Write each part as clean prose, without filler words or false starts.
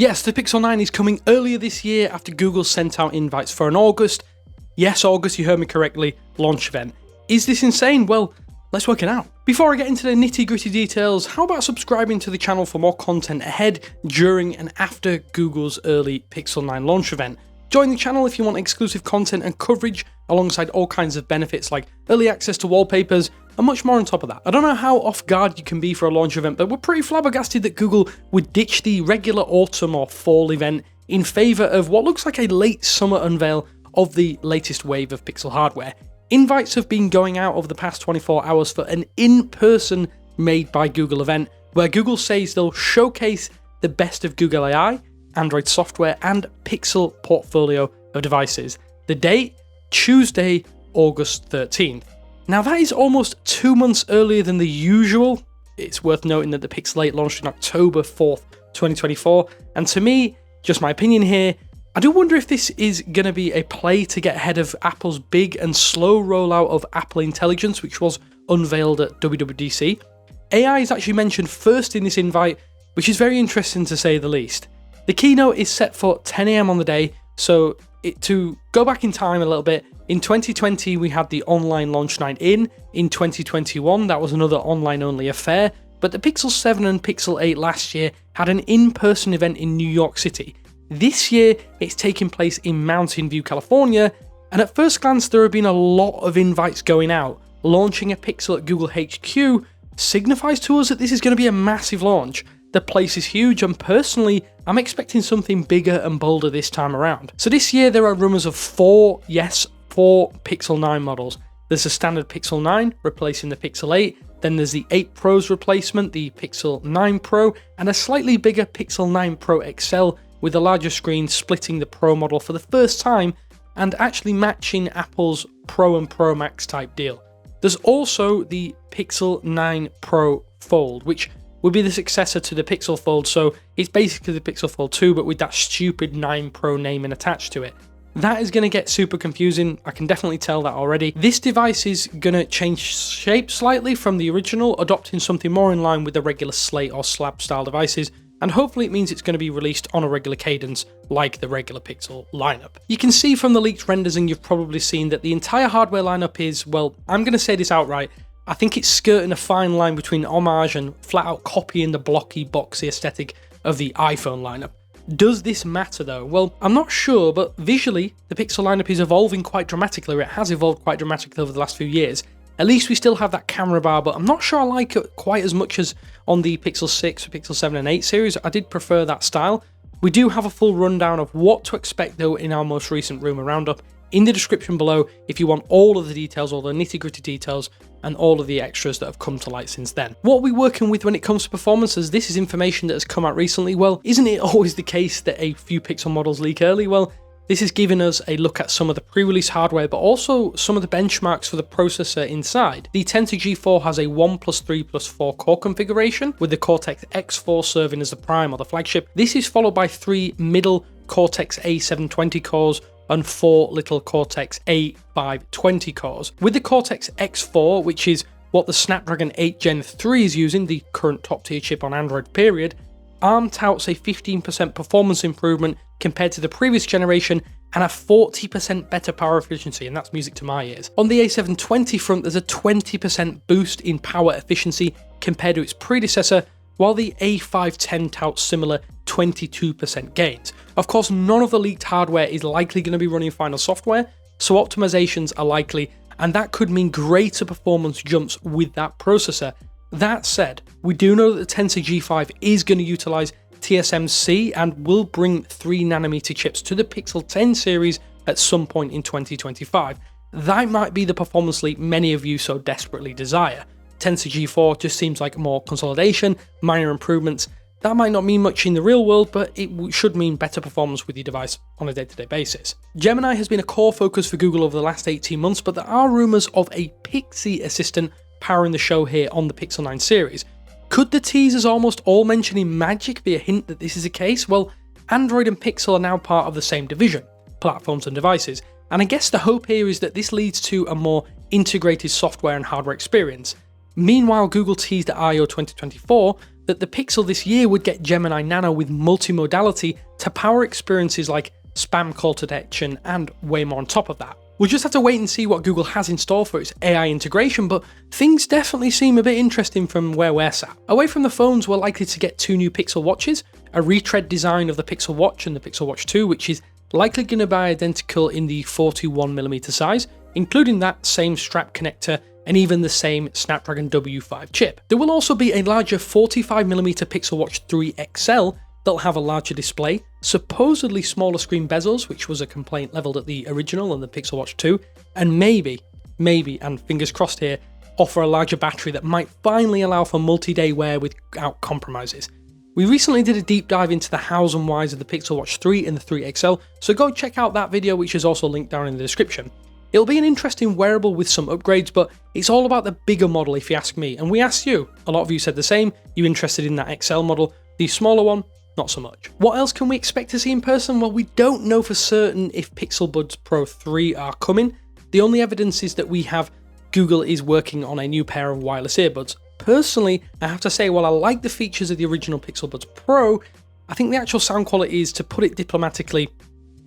Yes, the Pixel 9 is coming earlier this year after Google sent out invites for an August. Yes, August, you heard me correctly, launch event. Is this insane? Well, let's work it out. Before I get into the nitty-gritty details, how about subscribing to the channel for more content ahead, during and after Google's early Pixel 9 launch event. Join the channel if you want exclusive content and coverage alongside all kinds of benefits like early access to wallpapers and much more on top of that. I don't know how off guard you can be for a launch event, but we're pretty flabbergasted that Google would ditch the regular autumn or fall event in favour of what looks like a late summer unveil of the latest wave of Pixel hardware. Invites have been going out over the past 24 hours for an in-person made by Google event where Google says they'll showcase the best of Google AI, Android software and Pixel portfolio of devices. The date, Tuesday, August 13th. Now that is almost 2 months earlier than the usual. It's worth noting that the Pixel 8 launched on October 4th, 2024, and to me, just my opinion here, I do wonder if this is going to be a play to get ahead of Apple's big and slow rollout of Apple Intelligence, which was unveiled at WWDC. AI is actually mentioned first in this invite, which is very interesting to say the least. The keynote is set for 10 AM on the day, so to go back in time a little bit, in 2020 we had the online launch night in 2021 that was another online only affair, but the Pixel 7 and Pixel 8 last year had an in-person event in New York City. This year it's taking place in Mountain View, California, and at first glance there have been a lot of invites going out. Launching a Pixel at Google HQ signifies to us that this is going to be a massive launch. The place is huge, and personally, I'm expecting something bigger and bolder this time around. So this year there are rumours of four Pixel 9 models. There's the standard Pixel 9 replacing the Pixel 8, then there's the 8 Pro's replacement, the Pixel 9 Pro, and a slightly bigger Pixel 9 Pro XL with a larger screen splitting the Pro model for the first time and actually matching Apple's Pro and Pro Max type deal. There's also the Pixel 9 Pro Fold, which would be the successor to the Pixel Fold, so it's basically the Pixel Fold 2 but with that stupid 9 Pro naming attached to it. That is going to get super confusing, I can definitely tell that already. This device is going to change shape slightly from the original, adopting something more in line with the regular slate or slab style devices, and hopefully it means it's going to be released on a regular cadence like the regular Pixel lineup. You can see from the leaked renders, and you've probably seen, that the entire hardware lineup is, well, I'm going to say this outright, I think it's skirting a fine line between homage and flat out copying the blocky, boxy aesthetic of the iPhone lineup. Does this matter though? Well, I'm not sure, but visually, the Pixel lineup is evolving quite dramatically, or it has evolved quite dramatically over the last few years. At least we still have that camera bar, but I'm not sure I like it quite as much as on the Pixel 6, Pixel 7 and 8 series. I did prefer that style. We do have a full rundown of what to expect though in our most recent Rumour Roundup in the description below if you want all of the details, all the nitty-gritty details, and all of the extras that have come to light since then. What are we working with when it comes to performances? This is information that has come out recently. Well, isn't it always the case that a few Pixel models leak early? Well, this is giving us a look at some of the pre-release hardware, but also some of the benchmarks for the processor inside. The Tensor G4 has a 1+3+4 core configuration, with the Cortex X4 serving as the prime or the flagship. This is followed by 3 middle Cortex A720 cores and 4 little Cortex A520 cores. With the Cortex X4, which is what the Snapdragon 8 Gen 3 is using, the current top tier chip on Android period, ARM touts a 15% performance improvement compared to the previous generation and a 40% better power efficiency, and that's music to my ears. On the A720 front, there's a 20% boost in power efficiency compared to its predecessor, while the A510 touts similar 22% gains. Of course, none of the leaked hardware is likely going to be running final software, so optimizations are likely, and that could mean greater performance jumps with that processor. That said, we do know that the Tensor G5 is going to utilize TSMC and will bring 3nm chips to the Pixel 10 series at some point in 2025. That might be the performance leap many of you so desperately desire. Tensor G4 just seems like more consolidation, minor improvements. That might not mean much in the real world, but it should mean better performance with your device on a day-to-day basis. Gemini has been a core focus for Google over the last 18 months, but there are rumours of a Pixie assistant powering the show here on the Pixel 9 series. Could the teasers almost all mentioning Magic be a hint that this is the case? Well, Android and Pixel are now part of the same division, platforms and devices, and I guess the hope here is that this leads to a more integrated software and hardware experience. Meanwhile, Google teased at I/O 2024 that the Pixel this year would get Gemini Nano with multimodality to power experiences like spam call detection and way more on top of that. We'll just have to wait and see what Google has in store for its AI integration, but things definitely seem a bit interesting from where we're sat. Away from the phones, we're likely to get 2 new Pixel watches, a retread design of the Pixel Watch and the Pixel Watch 2, which is likely going to be identical in the 41mm size, including that same strap connector and even the same Snapdragon W5 chip. There will also be a larger 45mm Pixel Watch 3 XL that'll have a larger display, supposedly smaller screen bezels, which was a complaint leveled at the original and the Pixel Watch 2, and maybe, and fingers crossed here, offer a larger battery that might finally allow for multi-day wear without compromises. We recently did a deep dive into the hows and whys of the Pixel Watch 3 and the 3 XL, so go check out that video, which is also linked down in the description. It'll be an interesting wearable with some upgrades, but it's all about the bigger model if you ask me, and we asked you. A lot of you said the same, you interested in that XL model. The smaller one, not so much. What else can we expect to see in person? Well, we don't know for certain if Pixel Buds Pro 3 are coming. The only evidence is that we have Google is working on a new pair of wireless earbuds. Personally, I have to say, while I like the features of the original Pixel Buds Pro, I think the actual sound quality is, to put it diplomatically,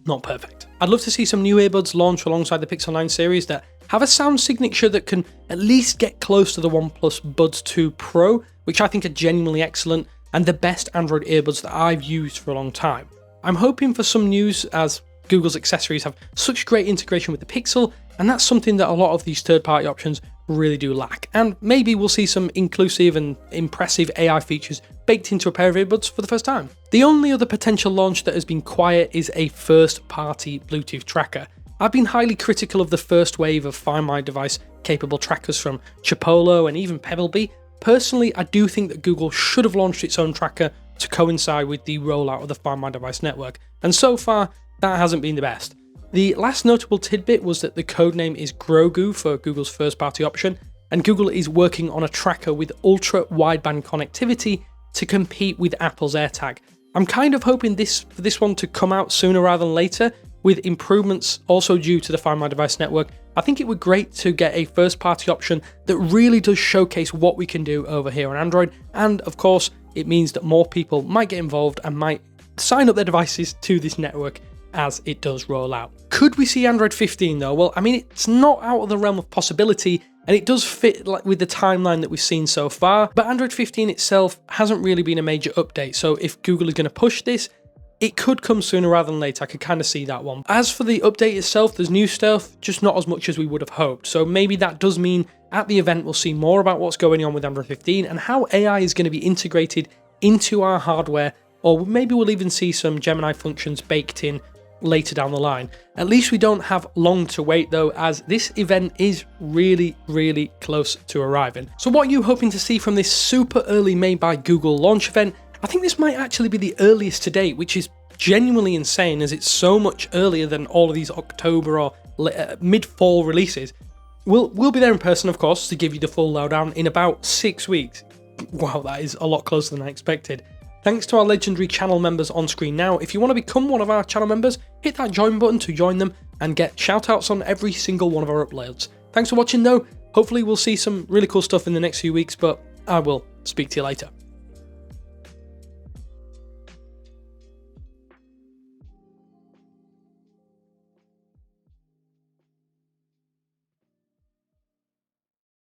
not perfect. I'd love to see some new earbuds launch alongside the Pixel 9 series that have a sound signature that can at least get close to the OnePlus Buds 2 Pro, which I think are genuinely excellent and the best Android earbuds that I've used for a long time. I'm hoping for some news, as Google's accessories have such great integration with the Pixel, and that's something that a lot of these third-party options really do lack. And maybe we'll see some inclusive and impressive AI features baked into a pair of earbuds for the first time. The only other potential launch that has been quiet is a first-party Bluetooth tracker. I've been highly critical of the first wave of Find My Device capable trackers from Chipolo and even Pebblebee. Personally, I do think that Google should have launched its own tracker to coincide with the rollout of the Find My Device network, and so far, that hasn't been the best. The last notable tidbit was that the codename is Grogu for Google's first-party option, and Google is working on a tracker with ultra-wideband connectivity to compete with Apple's AirTag. I'm kind of hoping for this one to come out sooner rather than later, with improvements also due to the Find My Device network. I think it would be great to get a first-party option that really does showcase what we can do over here on Android, and of course, it means that more people might get involved and might sign up their devices to this network as it does roll out. Could we see Android 15 though? Well, I mean, it's not out of the realm of possibility, and it does fit with the timeline that we've seen so far, but Android 15 itself hasn't really been a major update, so if Google is going to push this, it could come sooner rather than later. I could kind of see that one. As for the update itself, there's new stuff, just not as much as we would have hoped, so maybe that does mean at the event we'll see more about what's going on with Android 15 and how AI is going to be integrated into our hardware, or maybe we'll even see some Gemini functions baked in later down the line. At least we don't have long to wait though, as this event is really close to arriving. So what are you hoping to see from this super early Made by Google launch event? I think this might actually be the earliest to date, which is genuinely insane as it's so much earlier than all of these October or mid-fall releases. We'll be there in person, of course, to give you the full lowdown in about 6 weeks. Wow, that is a lot closer than I expected. Thanks to our legendary channel members on screen now. If you want to become one of our channel members, hit that join button to join them and get shoutouts on every single one of our uploads. Thanks for watching though. Hopefully we'll see some really cool stuff in the next few weeks, but I will speak to you later.